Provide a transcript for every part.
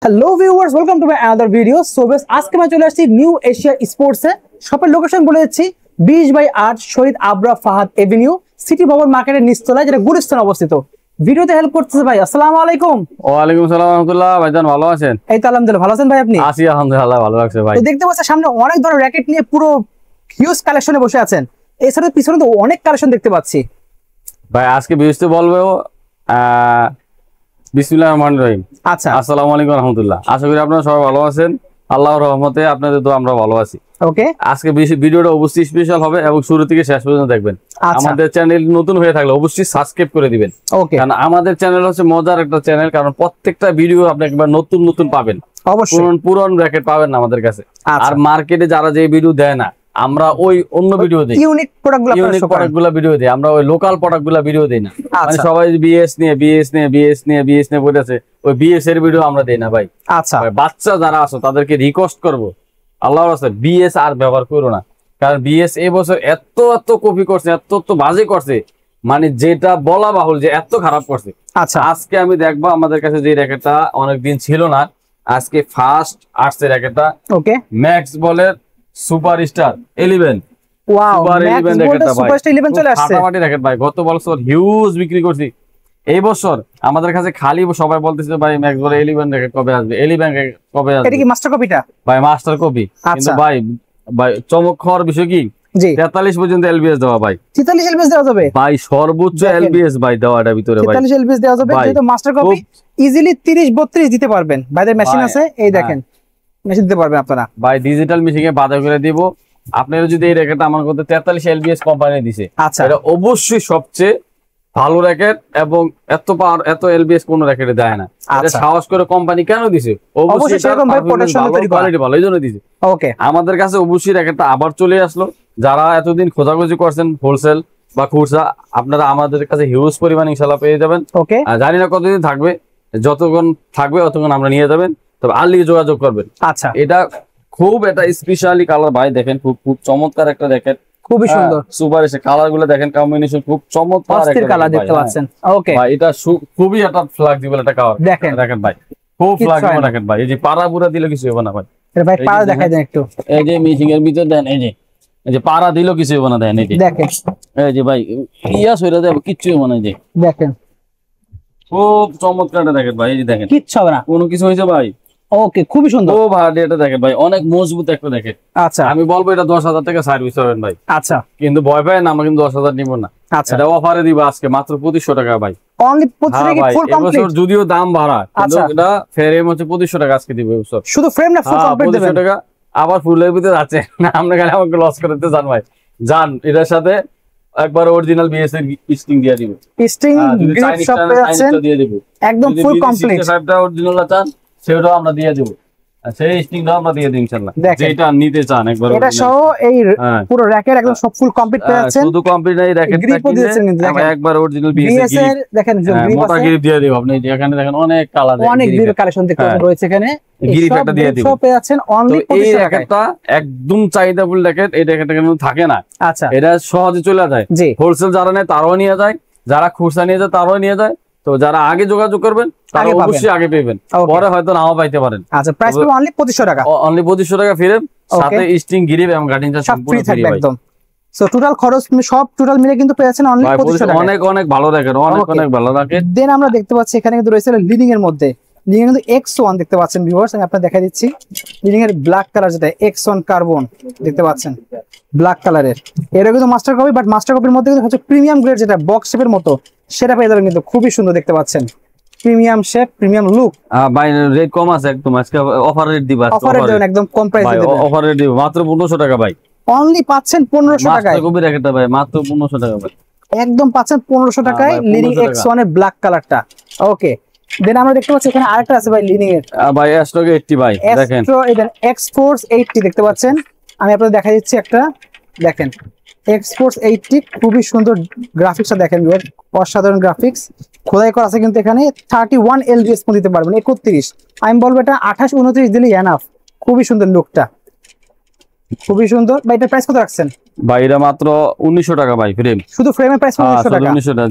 Hello viewers, welcome to my another video. So বেশ, আজকে আমি চলে আসছি নিউ এশিয়া স্পোর্টসে। শপের লোকেশন বলে দিচ্ছি 20/8 শহীদ আবরা ফাহাদ এভিনিউ, সিটি ভবন মার্কেটের নিচতলায়, যেটা গুলিস্তানে অবস্থিত। ভিডিওতে হেল্প করতেছে ভাই। আসসালামু আলাইকুম। ওয়ালাইকুম আসসালাম রাহমাতুল্লাহ। ভাইজান ভালো আছেন? এই তো আলহামদুলিল্লাহ, ভালো আছেন ভাই? আপনি? আছি আলহামদুলিল্লাহ, ভালো লাগছে ভাই। তো দেখতে পাচ্ছেন সামনে অনেক ধরনের র‍্যাকেট নিয়ে পুরো হিউজ কালেকশনে বসে আছেন। এছাড়া পিছনে তো অনেক কালেকশন দেখতে পাচ্ছি ভাই। আজকে বিস্তারিত বলবো বিসমিল্লাহির রহমানির রহিম। আচ্ছা, আসসালামু আলাইকুম রাহমাতুল্লাহ। আশা করি আপনারা সবাই ভালো আছেন, আল্লাহর রহমতে। আপনাদের তো আমরা ভালো আছি। ওকে, আজকে ভিডিওটা অবশ্যই স্পেশাল হবে এবং শুরু থেকে শেষ পর্যন্ত দেখবেন। আমাদের চ্যানেল নতুন হয়ে থাকলে অবশ্যই সাবস্ক্রাইব করে দিবেন। ওকে, কারণ আমাদের চ্যানেল হচ্ছে মজার একটা চ্যানেল, কারণ প্রত্যেকটা ভিডিও আপনি একবার নতুন নতুন পাবেন। অবশ্যই পুরন র‍্যাকেট পাবেন না আমাদের কাছে। আর মার্কেটে যারা যে ভিডিও দেয় না, আমরা ওই অন্য ভিডিও দেই, ইউনিক প্রোডাক্টগুলো ভিডিও দেই। আমরা ওই লোকাল প্রোডাক্টগুলো ভিডিও দেই না। মানে সবাই বিএস নিয়ে বলেছে, ওই বিএস এর ভিডিও আমরা দেই না ভাই। আচ্ছা, বাচ্চা যারা আছে তাদেরকে রিকোয়েস্ট করব, আল্লাহর রাস্তায় বিএস আর ব্যবহার করো না। কারণ বিএস এই বছর এত কপি করছে, এত বাজে করছে, মানে যেটা বলা বাহুল যে এত খারাপ করছে। আচ্ছা, আজকে আমি দেখবো আমাদের কাছে যে র্যাকেটটা অনেকদিন ছিল না, আজকে ফার্স্ট আসছে র্যাকেটটা। ওকে, ম্যাক্স বলের সুপারস্টার 11। ওয়াও, ম্যাক্স বলের সুপারস্টার 11 চলে আসছে। ফাটাফাটি র্যাকেট ভাই। গত বছর হিউজ বিক্রি করছি। এই বছর আমাদের কাছে খালি সবাই বলতেছে ভাই ম্যাক্স বলে 11 র্যাকেট কবে আসবে, 11 র্যাকেট কবে আসবে। এটা কি মাস্টার কপিটা? ভাই মাস্টার কপি। কিন্তু ভাই চমক খাওয়ার বিষয় কি, 43 পর্যন্ত এলবিএস দেওয়া ভাই। 43 এলবিএস দেওয়া যাবে ভাই, সর্বোচ্চ এলবিএস ভাই দেওয়াটা ভিতরে ভাই 43 এলবিএস দেওয়া যাবে। যেহেতু মাস্টার কপি ইজিলি 30-32 দিতে পারবেন। ভাইদের মেশিন আছে, এই দেখেন মেশিন দিতে পারবেন আপনারা ভাই। ডিজিটাল মেশিনে বাধা করে দিব। আপনারা যদি এই র্যাকেটটা আমার কাছে 43 এলবিএস কোম্পানি দিছে, আচ্ছা, এটা অবশ্যই সবচেয়ে ভালো র্যাকেট এবং এত পাওয়ার এত এলবিএস কোন র্যাকেটে দেয় না। এটা সাহস করে কোম্পানি কেন দিছে? অবশ্যই সেরকম ভাই প্রোটেকশন তৈরি কোয়ালিটি ভালো, এইজন্য দিছে। ওকে, আমাদের কাছে অবশ্যই র্যাকেটটা আবার চলে আসলো। যারা এতদিন খোঁজাখুঁজি করছেন হোলসেল বা খুচরা, আপনারা আমাদের কাছে হিউজ পরিমাণ ইনশাআল্লাহ পেয়ে যাবেন। ওকে, জানি না কতদিন থাকবে, যতক্ষণ থাকবে ততক্ষণ আমরা নিয়ে যাবেন। তবে আর্লি যোগাযোগ করবেন। আচ্ছা, এটা খুব একটা স্পেশালি কালার ভাই, দেখেন খুব চমৎকার একটা র্যাকেট, খুবই সুন্দর সুপার। এসে কালার গুলো দেখেন, কম্বিনেশন খুব চমৎকার একটা কালার দেখতে পাচ্ছেন। ওকে ভাই, এটা খুবই একটা ফ্লেক্সিবল একটা কালার দেখেন ভাই, খুব ফ্লেক্সিবল র্যাকেট ভাই। এই যে পাড়া পুরা দিলে কিছু হবে না ভাই। ভাই পাড়া দেখাই দেন একটু। এই যে মিশিং এর ভিতর দেন, এই যে পাড়া দিলেও কিছু হবে না। দেন এই যে দেখেন, এই যে ভাই ইয়া সইরা দেব, কিচ্ছু হবে না। এই যে দেখেন খুব চমৎকার একটা র্যাকেট ভাই। এই যে দেখেন কিচ্ছু হবে না, কোনো কিছু হইছে ভাই। ওকে, খুবই সুন্দর। ও ভাই, এটা দেখেন ভাই, অনেক মজবুত একটা র্যাকেট। আচ্ছা, আমি বলবো এটা 10,000 টাকা সার্ভিস হবেন ভাই। আচ্ছা, কিন্তু ভয় পায় না, আমরা কিন্তু 10,000 নিব না। আচ্ছা, এটা অফারে দিব আজকে মাত্র 2500 টাকা ভাই। অনলি 2500 টাকা ফুল কমপ্লিট। এবছর যদিও দাম বাড়া, কিন্তু এটা ফ্রেম হচ্ছে 2500 টাকা আজকে দিব এবছর। শুধু ফ্রেম না, ফুল কমপ্লিট দিবেন 2500 টাকা। আবার ফুলের ভিতরে আছে না, আমরা খালি আমাকে লস করতে জান ভাই। জান এটার সাথে একবার অরিজিনাল বিএস এর স্টিং দিয়ে দিব। স্টিং গ্রিপ শপে আছেন, দিয়ে দিব একদম ফুল কমপ্লিট। 65টা অরিজিনাল চান সেটাও আমরা দিয়ে দেব। সেই স্টিংটা আমরা দিয়ে দিই ইনশাআল্লাহ, যেটা নিতে চান একবার। এটা সহ এই পুরো র্যাকের একদম সব ফুল কমপ্লিট পেয়ে যাচ্ছেন। শুধু কমপ্লিট নাই, র্যাকেটটা কিনে একবার অরিজিনাল বিএস এর দেখেন, গ্রিপ মোটা গ্রিপ দিয়ে দেব। আপনি এখানে দেখেন অনেক কালার, অনেক গ্রিপ কালেকশন দেখতে রয়েছে এখানে। গ্রিপ একটা দিয়ে দিব, সব পেয়ে যাচ্ছেন অনলি 2500 টাকা। এই র্যাকেটটা একদম চাহিদাফুল র্যাকেট। এই র্যাকেটটা কিন্তু থাকে না। আচ্ছা, এটা সহজে চলে যায়। হোলসেল যারা নেয় তারাও নিয়ে যায়, যারা খুচরা নিয়ে যায় তারাও নিয়ে যায়। তো যারা আগে যোগাযোগ করবেন তারা অবশ্যই আগে পেবেন, পরে হয়তো নাও পাইতে পারেন। আচ্ছা, প্রাইস হবে অনলি 2500 টাকা। অনলি 2500 টাকা ফ্রেম, সাথে স্টিং গ্রিপ এবং গার্ডিং চার্জ সম্পূর্ণ ফ্রি একদম। সো টোটাল খরচ সব টোটাল মিলে কিন্তু পেয়ে যাচ্ছেন অনলি 2500 টাকা। অনেক অনেক ভালো র্যাকেট, অনেক ভালো র্যাকেট। দেন আমরা দেখতে পাচ্ছি এখানে কিন্তু রয়েছে লিডিং এর মধ্যে, লিডিং এর কিন্তু X1 দেখতে পাচ্ছেন ভিউয়ার্স। আমি আপনাদের দেখাই দিচ্ছি। লিডিং এর ব্ল্যাক কালার, যেটা X1 কার্বন দেখতে পাচ্ছেন, ব্ল্যাক কালারের। এর কিন্তু মাস্টার কপি, বাট মাস্টার কপির মধ্যে কিন্তু হচ্ছে প্রিমিয়াম গ্রেড, যেটা বক্স শেপের মতো, সেটা পেয়ে যাবেন। কিন্তু খুবই সুন্দর দেখতে পাচ্ছেন, প্রিমিয়াম শেপ, প্রিমিয়াম লুক। ভাই রেট কম আছে একদম, আজকে অফার রেট দিব। অফারে দেন, একদম কম প্রাইসে দেবেন। অফার রেট দিব মাত্র 1500 টাকা ভাই। অনলি পাচ্ছেন 1500 টাকায় মাস্টার কপি র্যাকেটটা ভাই, মাত্র 1500 টাকা ভাই। একদম পাচ্ছেন 1500 টাকায় লিডিং X1 এর ব্ল্যাক কালারটা। ওকে, দেন আমরা দেখতে পাচ্ছি এখানে আরেকটা আছে ভাই লিডিং এর, ভাই Astro 80 ভাই। দেখেন X-Force 80 দেখতে পাচ্ছেন। আমি আপনাদের দেখাই দিচ্ছি একটা, দেখেন X-Force 80, খুবই সুন্দর গ্রাফিক্সটা দেখেন, অসাধারণ গ্রাফিক্স খোদাই করা আছে। কিন্তু এখানে 31 এলবিএস দিতে পারবেন, 31। আমি বলবো এটা 28-29 দিলেই এনাফ। খুবই সুন্দর লুকটা, খুবই সুন্দর। ভাই এটার প্রাইস কত রাখছেন? ভাই এটা মাত্র 1900 টাকা ভাই ফ্রেম, শুধু ফ্রেমের প্রাইস 1900 টাকা। 1900 টাকা,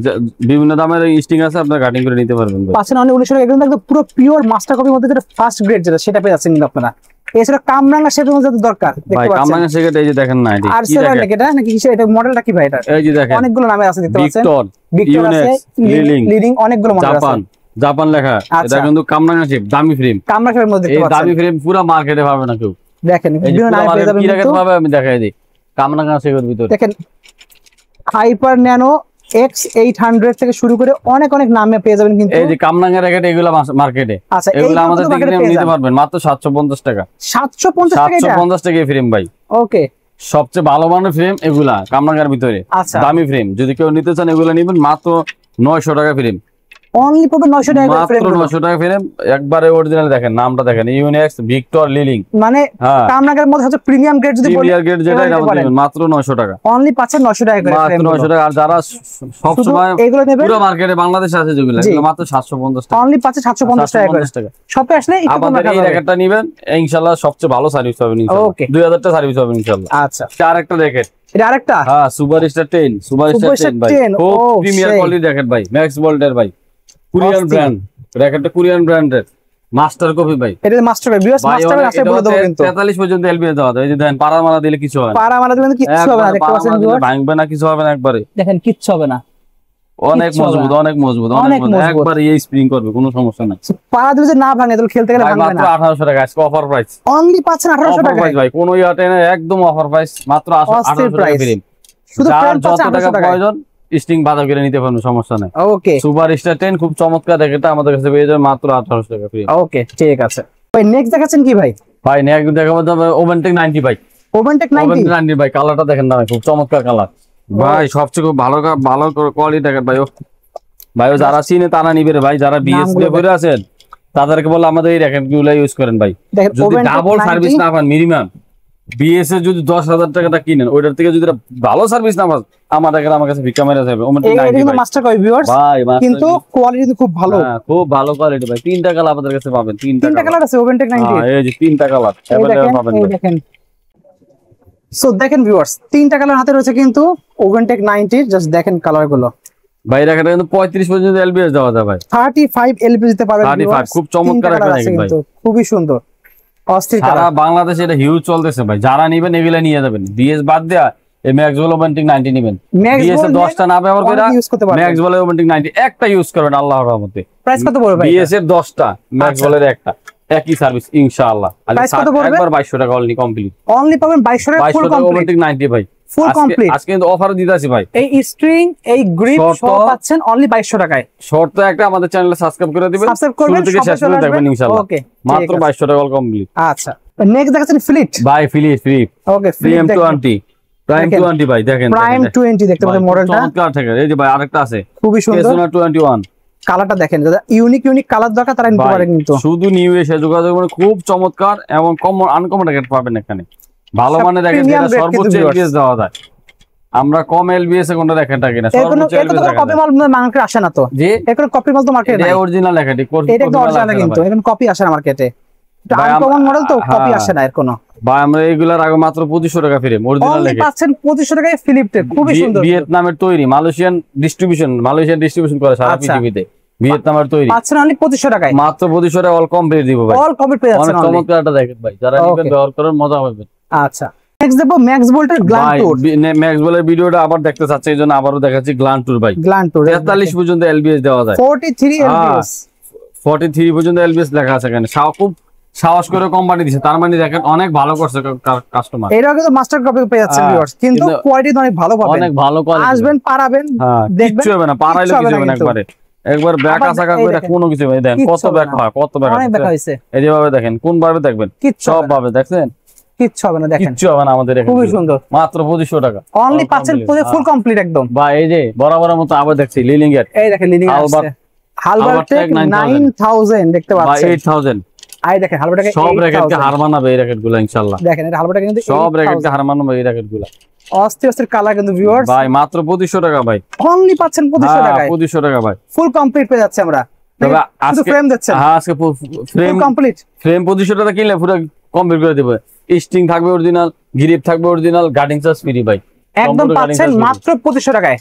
বিভিন্ন দামের স্টিং আছে, আপনারা কাটিং করে নিতে পারবেন ভাই। পাচ্ছেন অনলি 1900 টাকা, একদম একদম পুরো পিওর মাস্টার কপির মধ্যে যেটা ফার্স্ট গ্রেড যেটা সেটা পেয়ে যাচ্ছেন কিন্তু আপনারা। এছাড়া কামরাঙ্গা শেপের মধ্যে তো দরকার ভাই, দেখতে পাচ্ছেন। কামরাঙ্গা শেপ এই যে দেখেন না, আর কি সেরা দেখেন, এটা নাকি কিসের, এটা মডেলটা কি ভাই এটা? এই যে দেখেন অনেকগুলো নামে আছে দেখতে পাচ্ছেন, ভিক্টর, ভিক্টর আছে, ইউনেক্স, লিলিং, লিডিং, অনেকগুলো মডেল আছে। জাপান, জাপান লেখা, এটা আচ্ছা। কিন্তু কামরাঙ্গা শেপ, দামি ফ্রেম। কামরাঙ্গা শেপের মধ্যে এই দেখতে পাচ্ছেন, দামি ফ্রেম পুরো মার্কেটে পাবে না কেউ। দেখেন এই যে বিভিন্ন পুরো নামে পেয়ে মার্কেটে যাবেন কি রেখে কিন্তু। পাবে আমি দেখাই দিই, কামরাঙ্গা শেপের ভিতরে দেখেন হাইপার ন্যানো X800 থেকে শুরু করে অনেক অনেক নামে পেয়ে যাবেন কিন্তু। এই যে কামরাঙ্গা রেখেট এগুলো মার্কেটে, আচ্ছা, এগুলো আমাদের থেকে মার্কেটে পেয়ে নিতে যাবেন পারবেন মাত্র 750 টাকা। 750 টাকা এটা? 750 টাকা ফ্রেম ভাই, ওকে সবচেয়ে ভালো মানের ফ্রেম এগুলা কামরাঙ্গার ভিতরে, আচ্ছা। দামি ফ্রেম। যদি কেউ নিতে চান এগুলো নিবেন মাত্র 900 টাকা ফ্রেম, অনলি পাবেন 900 টাকা করে ফ্রেম, মাত্র 900 টাকা ফ্রেম, একবারে অরিজিনাল। দেখেন নামটা দেখেন, ইউনেক্স, ভিক্টর, লিলিং, মানে হ্যাঁ কামরাঙ্গার মধ্যে হচ্ছে প্রিমিয়াম গ্রেড যদি বলি প্রিমিয়ার গ্রেড যেটা এটা আমাদের দিবেন মাত্র 900 টাকা, অনলি পাচ্ছেন 900 টাকা করে মাত্র ফ্রেম, 900 টাকা। আর যারা সব শুধু সময় এগুলো নেবেন পুরো মার্কেটে বাংলাদেশে আছে যেগুলো, জি। এগুলো মাত্র 750 টাকা, অনলি পাচ্ছেন 750 টাকা করে। 750 টাকা। শপে আসলে একটু কম আমাদের রাখা এই যাবে। র্যাকেটটা নিবেন ইনশাআল্লাহ, সবচেয়ে ভালো সার্ভিস পাবেন ইনশাআল্লাহ, ওকে। 2000 টাকা সার্ভিস পাবেন ইনশাআল্লাহ। আচ্ছা, আরেকটা র্যাকেট, এটা আরেকটা হ্যাঁ super star 10, super star superstar 10 ভাই, 10, খুব ও, প্রিমিয়ার সেই। কোয়ালিটি র্যাকেট ভাই, ম্যাক্স ভোল্টের ভাই, কোরিয়ান অস্থির। ব্র্যান্ড র্যাকেটটা, কোরিয়ান ব্র্যান্ডের মাস্টার কপি ভাই। এটা মাস্টার করে বিএস মাস্টার করে আসলে বলে দেবো কিন্তু 43 পর্যন্ত এলবিএস দেওয়া যায়, এই যে দেখেন পাড়া মারা দিলে কিছু হবে না, পারা মারা দিলে কিন্তু কিচ্ছু হবে না, দেখতে পাচ্ছেন ভিউয়ার, ভাঙবে না, কিছু হবে না, একবারে দেখেন কিচ্ছু হবে না, অনেক কিচ্ছু হবে মজবুত, না। অনেক মজবুত, অনেক অনেক মজবুত, মজবুত। একবারে এই স্প্রিং করবে, কোনো সমস্যা নাই পারা দিলে যে না ভাঙে তাহলে খেলতে গেলে ভাই। ভাঙবে মাত্র না। 1800 টাকা আজকে অফার প্রাইস, অনলি পাচ্ছেন 1800 অফার টাকা প্রাইস ভাই, কোনো ইয়াতে না, একদম অফার প্রাইস, মাত্র অস্থির 1800 টাকা price। ফ্রেম। শুধু যার ফ্রেম যত পাচ্ছেন টাকা 1800 টাকা। প্রয়োজন স্টিং বাধা করে নিতে পারবেন, সমস্যা নাই। ওকে সুপার স্টার 10 খুব চমৎকার র্যাকেটটা আমাদের কাছে পেয়ে যাবেন মাত্র 1800 টাকা ফ্রি। ওকে ঠিক আছে ভাই, নেক্সট দেখাচ্ছেন কি ভাই? ভাই নেক্সট দেখাবো ওভেনটেক 90 ভাই, ওভেনটেক 90 ওভেনটেক 90 ভাই, কালারটা দেখেন না ভাই, খুব চমৎকার কালার ভাই, সবচেয়ে খুব ভালো ভালো কোয়ালিটি র্যাকেট ভাই। ভাই যারা চিনে তারা নিবে রে ভাই, যারা বিএস দিয়ে পড়ে আছেন তাদেরকে বলে আমাদের এই র্যাকেট গুলো ইউজ করেন ভাই। দেখেন যদি ওভেনটেক ডাবল 90 সার্ভিস না পান মিনিমাম, বিএস এর যদি 10,000 টাকাটা কিনেন, ওইটার থেকে যদি ভালো সার্ভিস না পান, আমার কাছে ভিক্ষা মেরে যাবে। ওভেনটেক এটা 90 কিন্তু ভাই, মাস্টার কয় ভিউয়ার্স, ভাই কিন্তু কোয়ালিটি কিন্তু খুব ভালো। হ্যাঁ, খুব ভালো কোয়ালিটি ভাই, 3টা কালার আমাদের কাছে পাবেন, 3টা তিনটা কালার আছে ওভেনটেক 90 হ্যাঁ, এই যে 3টা কালার এই দেখেন, পাবেন এই ভাই। দেখেন। সো দেখেন ভিউয়ার্স, তিনটা কালার হাতে রয়েছে কিন্তু ওভেনটেক 90, জাস্ট দেখেন কালার গুলো। ভাই র্যাকেটটা কিন্তু 35 পর্যন্ত এলবিএস দেওয়া যায় ভাই, 35 এলপি দিতে পারবেন 35 viewers। খুব চমৎকার তিনটা একটা colour আছে র্যাকেট ভাই। কিন্তু, খুবই সুন্দর, অস্থির সারা কালার। বাংলাদেশে এটা হিউজ চলতেছে ভাই, যারা নিবেন এগুলা নিয়ে যাবেন, বিএস বাদ দেয়া এই ম্যাক্স বল ওভেনটেক 90 নিবেন। Max বিএস এর Ball 10টা না ব্যবহার করে অনেক use করতে পারবেন। ম্যাক্স বল ওভেনটেক 90 একটা ইউজ করবেন আল্লাহর রহমতে। প্রাইস কত পড়বে ভাই? বিএস এর 10টা, ম্যাক্স আচ্ছা। বলের একটা, একই সার্ভিস ইনশাআল্লাহ। Price কত পড়বে? একবার 2200 টাকা অনলি কমপ্লিট, অনলি পাবেন 2200 টাকা ফুল 2200 টাকা কমপ্লিট। ওভেনটেক 90 ভাই, Full complete। আজকে কিন্তু অফার দিতাছি ভাই। এই স্ট্রিং, এই গ্রিপ Short সব তো- পাচ্ছেন অনলি 2200 টাকায়। শর্ত একটা, আমাদের চ্যানেলে সাবস্ক্রাইব করে দিবেন, সাবস্ক্রাইব করবেন, শুরু থেকে সবাই শেষ চলে পর্যন্ত দেখবেন আসবেন। ইনশাআল্লাহ। ওকে, মাত্র 2200 টাকা অল কমপ্লিট। আচ্ছা, নেক্সট দেখাচ্ছেন ফ্লিট। ভাই ফ্লিপ ওকে, প্রিমিয়াম ফ্লিট 20 প্রাইম দেখেন। 20 ভাই, দেখেন প্রাইম 20 দেখতে পাচ্ছেন মডেলটা, চমৎকার থাকে। এই যে ভাই আরেকটা আছে খুবই সুন্দর। কেসোনা 21 কালারটা দেখেন, যারা ইউনিক কালার দরকার তারা নিতে ভাই, পারে কিন্তু। শুধু নিউ এসে যোগাযোগ করে, খুব চমৎকার এবং কমন আনকমন র্যাকেট পাবেন এখানে, ভালো সব মানের র্যাকেট, premium যেটা grade সর্বোচ্চ কিন্তু এলবিএস দেওয়া যায়। আমরা কম এলবিএস এ কোন র্যাকেটটা কিনা, এর কোনো সর্বোচ্চ এলবিএস কপি মাল মার্কেটে আসে না তো, জি এর কোনো কপি মাল তো মার্কেটে নাই। এটা অরিজিনাল র্যাকেট, এটা একদম অরিজিনাল কিন্তু, এখন কপি আসে না মার্কেটে, এটা ভাই, আনকমন মডেল তো, কপি হ্যাঁ। আসে না এর কোনো। ভাই আমরা এইগুলার আগে মাত্র 2500 টাকা ফ্রেম অরিজিনাল অনলি র্যাকেট, পাচ্ছেন 2500 টাকায় ফিলিপটেক, খুবই সুন্দর। ভিয়েতনামের তৈরি, মালয়েশিয়ান ডিস্ট্রিবিউশন করে সারা আচ্ছা। পৃথিবীতে, ভিয়েতনামের তৈরি, পাচ্ছেন অনলি 2500 টাকায়, মাত্র 2500 টাকা অল কমপ্লিট দিব ভাই। অল কমপ্লিট পেয়ে অনেক যাচ্ছেন only। চমৎকার একটা র্যাকেট ভাই, যারা Okay. নিবেন ব্যবহার করেন মজা পাবেন। আচ্ছা, নেক্সট দেখো ম্যাক্স ভোল্টের গ্ল্যান্ড ভাই টুর। ম্যাক্স বলের ভিডিওটা আবার দেখতে চাচ্ছে, এইজন্য আবারও দেখাচ্ছি গ্ল্যান্ড টুর ভাই, গ্ল্যান্ড টুর 43 পর্যন্ত এলবিএস দেওয়া যায়, 43 এলবিএস। 43 পর্যন্ত এলবিএস লেখা আছে এখানে, খুব সাহস করে কোম্পানি দিছে, তার মানে দেখেন অনেক ভালো করছে কাস্টমার। এর আগে তো মাস্টার কপি পেয়ে যাচ্ছেন হ্যাঁ, ভিউয়ার্স, কিন্তু কিন্তু কোয়ালিটি অনেক ভালো পাবেন, অনেক ভালো কোয়ালিটি, আসবেন পারাবেন হ্যাঁ দেখবেন, কিচ্ছু হবে না, পারাইলে কিচ্ছু হবে কিছু না হবে না, কিন্তু। একবার ব্যাক আবার আশা এই করে দেখেন, কোনো কিছু হবে না। দেখেন কিচ্ছু কত হবে ব্যাক না। হয়, কত ব্যাক অনেক দেখা হয়েছে, এই যেভাবে দেখেন, কোন ভাবে দেখবেন, কিচ্ছু সব হবে না, ভাবে দেখছেন, কিচ্ছু হবে না, দেখেন কিচ্ছু হবে না আমাদের এখানে, খুবই সুন্দর। মাত্র 2500 টাকা অনলি All পাচ্ছেন complete, ফুল কমপ্লিট একদম। বা এই যে বরাবরের মতো আবার দেখছি লিলিং এর এই দেখেন লিডিং আলবার্ট- আসছে, হালবার্টেক 9000 দেখতে বা পাচ্ছেন। 8000 আই দেখেন হালবার্টেক সব র্যাকেটকে হার মানাবে এই র্যাকেট গুলো ইনশাআল্লাহ, দেখেন, এটা হালবার্টেক কিন্তু সব র্যাকেটকে হার মানাবে এই র্যাকেট গুলো অস্থির অস্থির কালার কিন্তু ভিউয়ার্স, ভাই, মাত্র 2500 টাকা ভাই, অনলি পাচ্ছেন 2500 হ্যাঁ, টাকায় 2500 টাকা ভাই। ফুল কমপ্লিট পেয়ে যাচ্ছে আমরা। তবে শুধু আজকে ফ্রেম দিচ্ছেন, হ্যাঁ আজকে ফ্রেম ফুল কমপ্লিট। 2500 টাকা কিনলে পুরো কমপ্লিট করে দেবে, স্টিং থাকবে অরিজিনাল, গ্রিপ থাকবে অরিজিনাল, গার্ডিং চার্জ ফ্রি ভাই, একদম পাচ্ছেন মাত্র 2500 টাকায়।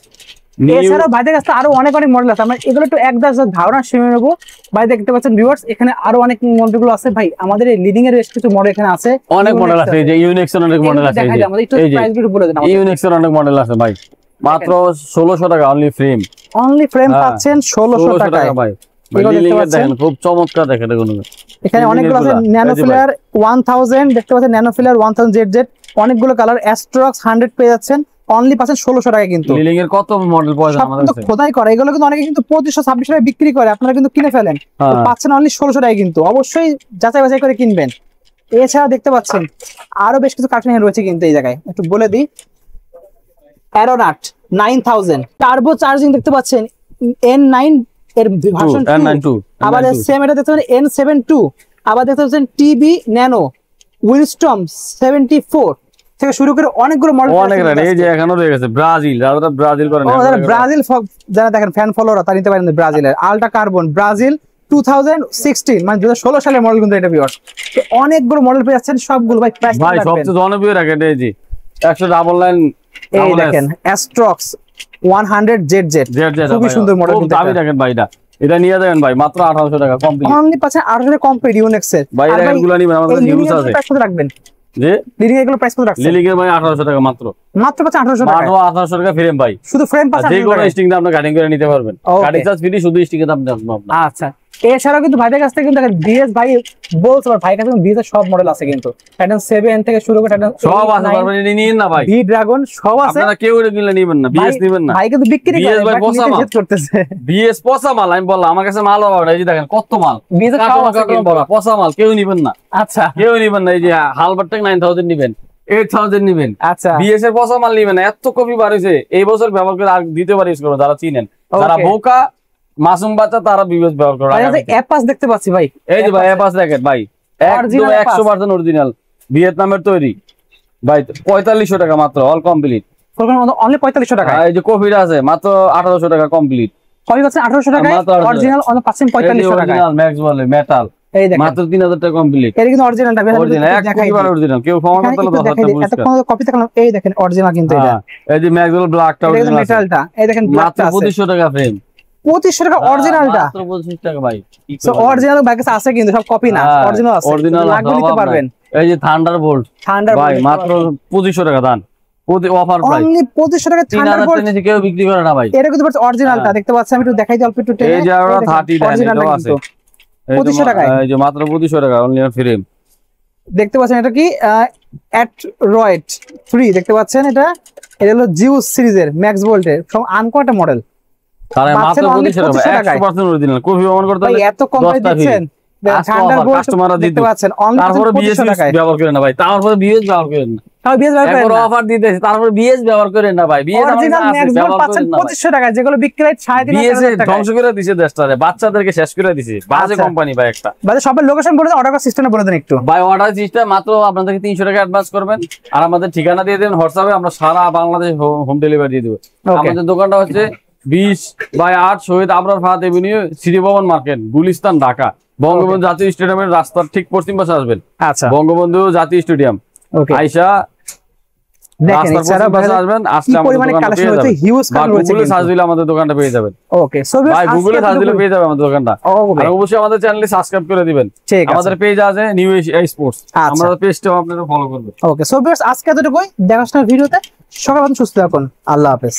এছাড়াও ভাইদের কাছে আরো অনেক অনেক মডেল আছে, আমরা এগুলো একটু এক দাস ধারণা শুনে নেবো। ভাই দেখতে পাচ্ছেন ভিউয়ার্স, এখানে আরো অনেক মডেলগুলো আছে। ভাই আমাদের এই লিডিং এর বেশ কিছু মডেল এখানে আছে, অনেক মডেল আছে। এই যে ইউনিক্সের অনেক মডেল আছে, এই যে প্রাইসগুলো বলে দেন। ইউনিক্সের অনেক মডেল আছে ভাই, মাত্র 1600 টাকা অনলি ফ্রেম। অনলি ফ্রেম পাচ্ছেন 1600 টাকায় ভাই। লিডিং এর দেখেন খুব চমৎকার, দেখেন এগুলো এখানে অনেকগুলো আছে। ন্যানোফিলার 1000 দেখতে পাচ্ছেন, ন্যানোফিলার 1000 জেড অনেকগুলো কালার। অ্যাস্ট্রক্স 100 পেয়ে যাচ্ছেন অনলি পাচ্ছেন 1600 টাকা। কিন্তু লিডিং এর কত মডেল পাওয়া যায় আমাদের কাছে, খোদাই করা এগুলো কিন্তু অনেকে কিন্তু 2526 টাকায় বিক্রি করে, আপনারা কিন্তু কিনে ফেলেন, পাচ্ছেন অনলি 1600 টাকায়। কিন্তু অবশ্যই যাচাই বাছাই করে কিনবেন। এছাড়া দেখতে পাচ্ছেন আরো বেশ কিছু কালেকশন রয়েছে কিন্তু এই জায়গায় একটু বলে দিই। অ্যারোনাট 9000 টার্বো চার্জিং দেখতে পাচ্ছেন, N9 এর ভার্সন 2। আবার সেম এটা দেখতে পাচ্ছেন N72। আবার দেখতে পাচ্ছেন টিবি ন্যানো, উইলস্টম 74 থেকে শুরু করে অনেকগুলো মডেল। অনেক এই যে এখনো রয়ে গেছে ব্রাজিল, যারা ব্রাজিল করেন, ব্রাজিল যারা দেখেন ফ্যান ফলোয়ার তারা নিতে পারেন ব্রাজিলের আলট্রা কার্বন ব্রাজিল 2016 মানে 2016 সালের মডেল। কিন্তু এটা ভিউয়ার্স অনেকগুলো মডেল পেয়ে যাচ্ছেন, সবগুলো ভাই প্রাইস ভাই সবচেয়ে জনপ্রিয় রাখেন এই যে 100 এই দেখেন অ্যাস্ট্রক্স 100 জেড খুবই সুন্দর মডেল। কিন্তু দামি রাখেন ভাই, এটা নিয়ে যাবেন ভাই মাত্র 1800 টাকা কমপ্লিট। অনলি পাচ্ছেন 1800 কমপ্লিট ইউনিক্স এর। ভাই এগুলো নিবেন, আমাদের ইউজ আছে। প্রাইস কত রাখবেন যে লিডিং এগুলো প্রাইস কত রাখছেন? লিডিং এর ভাই 1800 টাকা মাত্র পাচ্ছেন 1800 টাকা। 1800 টাকা ফ্রেম ভাই, শুধু ফ্রেম পাচ্ছেন। যে কোনো স্টিং দিয়ে আপনি কাটিং করে নিতে পারবেন, কাটিং চার্জ ফ্রি, শুধু স্টিং এর দাম দেন আপনার। আচ্ছা এছাড়াও কিন্তু ভাইদের কাছ থেকে কিন্তু দেখেন বিএস ভাই বলছে ভাই কাছে বিএস এর সব মডেল আছে কিন্তু টাইটান 7 থেকে শুরু করে টাইটান সব আছে, পারবেন নিন না ভাই। ভি ড্রাগন সব আছে, আপনারা কেউ কিনলে নেবেন না, বিএস নেবেন না। ভাই কিন্তু বিক্রি করে ভাই পচা মাল করতেছে। বিএস পচা মাল, আমি বললাম আমার কাছে মাল হবে, এই যে দেখেন কত মাল বিএস এর সব আছে কিন্তু পচা মাল, কেউ নেবেন না। আচ্ছা কেউ নেবেন না। এই যে হালবারটেক 9000 নেবেন, 8000 নেবেন। আচ্ছা বিএস এর পচা মাল নেবেন না, এত কপি বার হইছে এই বছর ব্যবহার করে আর দ্বিতীয়বার ইউজ করো যারা চিনেন, যারা বোকা মাসুম বাচ্চা তারা বিএস ব্যবহার করে। অ্যাপাস দেখতে পাচ্ছি ভাই, এই যে ভাই অ্যাপাস র্যাকেট ভাই একদম 100% অরিজিনাল ভিয়েতনামের তৈরি ভাই, 4500 টাকা মাত্র অল কমপ্লিট। অনলি 4500 টাকা। এই যে কফিটা আছে মাত্র 1800 টাকা কমপ্লিট। কপি পাচ্ছেন 1800 টাকা, অরিজিনাল পাচ্ছেন 4500 টাকা। অরিজিনাল ম্যাক্স বলে মেটাল এই দেখেন মাত্র 3000 টাকা কমপ্লিট। এটা কিন্তু অরিজিনালটা অরিজিনাল একবার অরিজিনাল, কেউ ফর্ম করতে হলো 10,000 টাকা পুরস্কার। এত কপি দেখালাম, এই দেখেন অরিজিনাল কিন্তু এটা। এই যে ম্যাক্স বলে ব্ল্যাকটা অরিজিনাল মেটালটা, এই দেখেন ব্ল্যাকটা আছে 2500 টাকা ফ্রেম, 2500 টাকা অরিজিনালটা মাত্র 25 টাকা ভাই। সো অরিজিনাল ভাই কাছে আছে কিন্তু সব কপি না, অরিজিনাল আছে, অরিজিনাল লাগবে নিতে পারবেন। এই যে থান্ডারবোল্ট ভাই মাত্র 2500 টাকা দান, প্রতি অফার প্রাইস অনলি 2500 টাকা থান্ডারবোল্ট নিচে কেউ বিক্রি করে না ভাই। এটা কিন্তু অরিজিনালটা দেখতে পাচ্ছেন, আমি একটু দেখাই দিই অল্প একটু টেনে। এই যে আরো 30 অরিজিনালটা আছে 2500 টাকায়, এই যে মাত্র 2500 টাকা অনলি ফ্রেম দেখতে পাচ্ছেন। এটা কি অ্যাটরয়েড 3 দেখতে পাচ্ছেন, এটা হলো জিউস সিরিজের ম্যাক্স ভোল্টের সব আনকোয়াটা মডেল। তারে মাত্র 2500 টাকা 100% অরিজিনাল। কপি প্রমাণ করতে হলে এত কম প্রাইস দিচ্ছেন, থান্ডারবোল্ট কাস্টমাররা দেখতে পাচ্ছেন অনলি তারপরে বিএস ব্যবহার করেন না ভাই, তারপরে বিএস ব্যবহার করেন না, তাও বিএস ব্যবহার করেন না, অফার দিতেছে তারপরে বিএস ব্যবহার করেন না ভাই। বিএস অরিজিনাল ম্যাক্স ভোল্ট পাচ্ছেন 2500 টাকা, যেগুলো বিক্রি হয় 3500 টাকা। ধ্বংস করে দিয়েছে দেশটারে, বাচ্চাদেরকে শেষ করে দিয়েছে, বাজে কোম্পানি ভাই একটা। ভাই সবার লোকেশন বলে দেন, অর্ডার করার সিস্টেমটা বলে দেন একটু। ভাই অর্ডার সিস্টেম মাত্র আপনাদেরকে 300 টাকা অ্যাডভান্স করবেন, আর আমাদের ঠিকানা দিয়ে দেবেন হোয়াটসঅ্যাপে, আমরা সারা বাংলাদেশ হোম ডেলিভারি দিয়ে দেব। আমাদের দোকানটা হচ্ছে 20/8 শহীদ আবরার ফাহাদ এভিনিউ, সিটি ভবন মার্কেট, গুলিস্তান, ঢাকা। বঙ্গবন্ধু জাতীয় স্টেডিয়ামের রাস্তার ঠিক পশ্চিম পাশে আসবেন। আচ্ছা বঙ্গবন্ধু জাতীয় স্টেডিয়াম আইসা দেখেন এছাড়া আসবেন, আসলে আমাদের দোকানটা পেয়ে যাবেন। হিউজ কালেকশন রয়েছে, গুগলে সার্চ দিলে আমাদের দোকানটা পেয়ে যাবেন। ওকে সো ভাই গুগলে সার্চ দিলে পেয়ে যাবেন আমাদের দোকানটা। আর অবশ্যই আমাদের চ্যানেলে সাবস্ক্রাইব করে দিবেন। আমাদের পেজ আছে নিউ স্পোর্টস, আমাদের পেজটাও আপনারা ফলো করবেন। ওকে সো ভিউয়ার্স আজকে এতটুকুই, দেখাশোনার ভিডিওতে সকাল সুস্থ থাকুন, আল্লাহ হাফেজ।